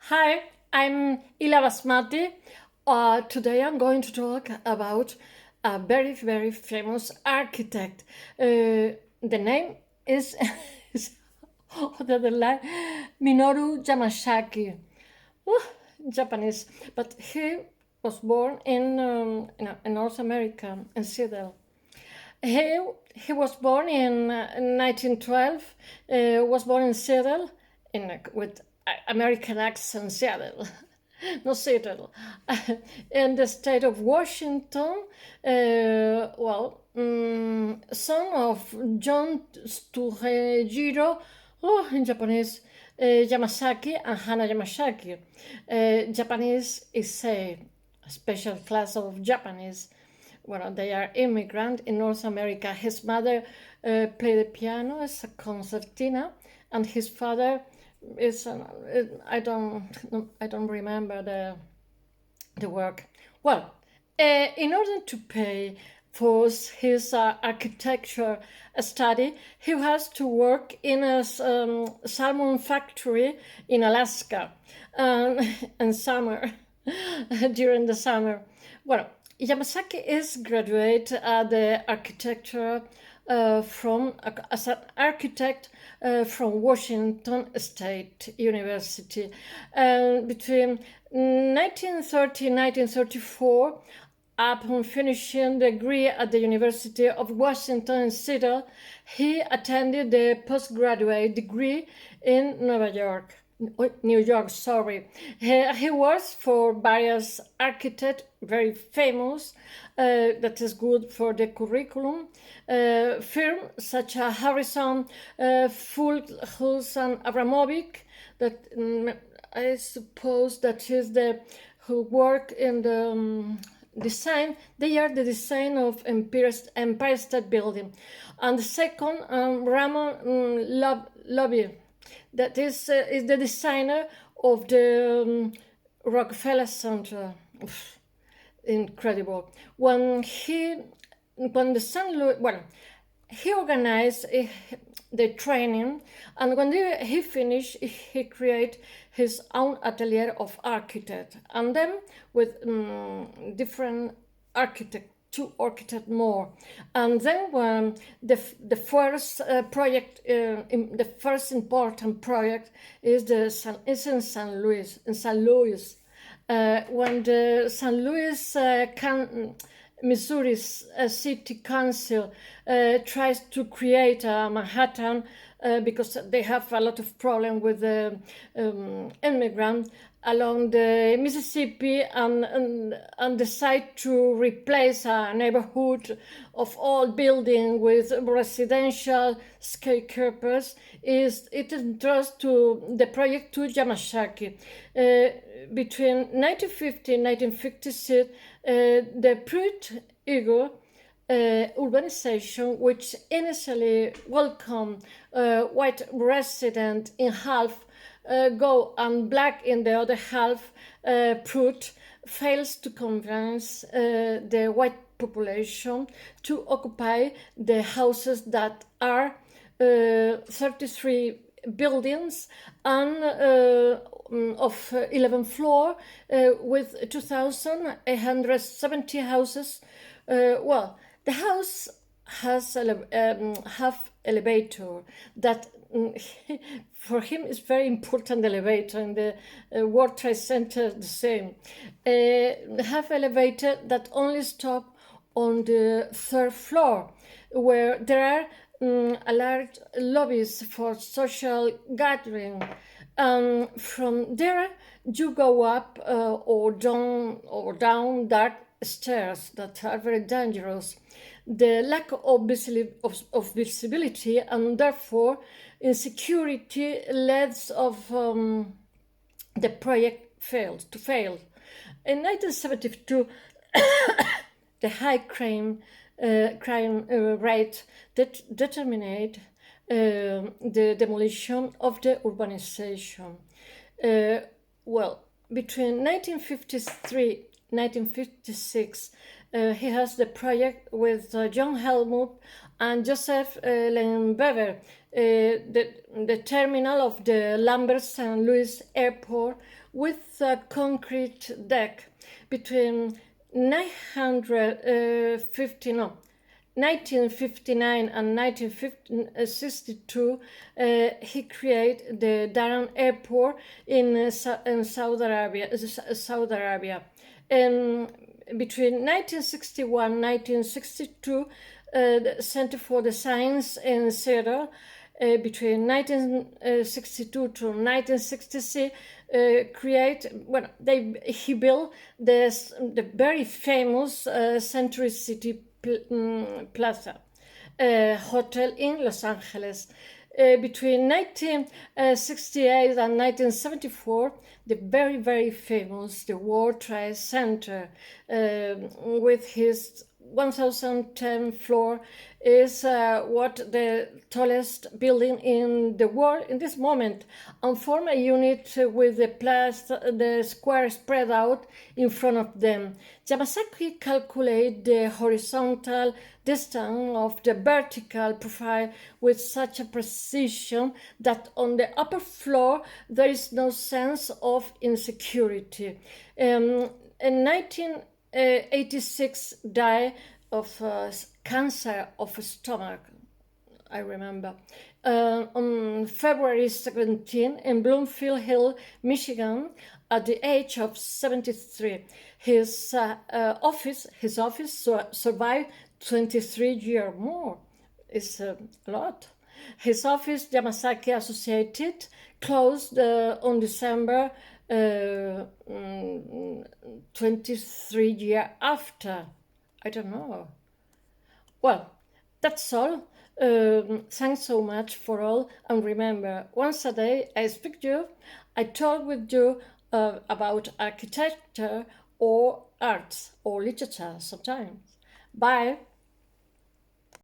Hi, I'm Ila Basmati. Today I'm going to talk about a very, very famous architect. The name is, is other than that, Minoru Yamasaki. Ooh, Japanese, but he was born in North America, in Seattle. He, he was born in 1912, was born in Seattle with American accent, Seattle, no Seattle, in the state of Washington. Son of John Tsuhejiro, in Japanese, Yamasaki and Hana Yamasaki. Japanese is a special class of Japanese. Well, they are immigrant in North America. His mother played the piano as a concertina, and his father is I don't remember the work. Well, in order to pay for his architecture study, he has to work in a salmon factory in Alaska, in summer, during the summer. Well, Yamasaki is graduate at the architecture as an architect from Washington State University. And between 1930 and 1934, upon finishing the degree at the University of Washington in Seattle, he attended the postgraduate degree in New York, sorry. He works for various architects, very famous, that is good for the curriculum. Firms such as Harrison, Fulhus, and Abramovic, that I suppose that is the who work in the design. They are the design of Empire State Building, and the second Ramon Lobby, that is the designer of the Rockefeller Center. Incredible. When the St. Louis, well, he organized the training, and when he finished, he created his own atelier of architect, and then with different architects, two architects more, and then when the first project, the first important project is in St. Louis, when the St. Louis Missouri City Council tries to create a Manhattan because they have a lot of problem with the immigrants along the Mississippi, and decide to replace a neighborhood of old building with residential skyscrapers. It entrusts to the project to Yamasaki. Between 1950 and 1956, the Pruitt Eagle urbanization, which initially welcomed white residents in half go and black in the other half, Pruitt fails to convince the white population to occupy the houses that are 33 buildings and of 11 floor with 2,870 houses. The house has have elevator that for him is very important. Elevator in the World Trade Center the same. Have elevator that only stop on the third floor, where there are a large lobbies for social gathering. From there you go up or down dark stairs that are very dangerous. The lack of visibility and therefore insecurity leads of the project to fail. In 1972, the high crime rate that determined the demolition of the urbanization. Between 1953 1956, he has the project with John Helmut and Joseph Leinweber, the terminal of the Lambert St. Louis Airport with a concrete deck. Between 950, no, 1959 and 1962, he created the Daran Airport in Saudi Arabia. And between 1961 and 1962, the Center for the Science in Seattle. Between 1962 to 1966, he built the very famous Century City Plaza hotel in Los Angeles. Between 1968 and 1974, the very, very famous the World Trade Center with his 1,010 floor is what the tallest building in the world in this moment, and form a unit with the square spread out in front of them. Yamasaki calculated the horizontal distance of the vertical profile with such a precision that on the upper floor there is no sense of insecurity. In 1986, died of cancer of stomach, I remember. On February 17 in Bloomfield Hill, Michigan, at the age of 73. His office survived 23 years more. It's a lot. His office, Yamasaki Associated, closed on December 23 years after. I don't know. Well, that's all. Thanks so much for all. And remember, once a day I speak to you, I talk with you about architecture or arts or literature sometimes. Bye.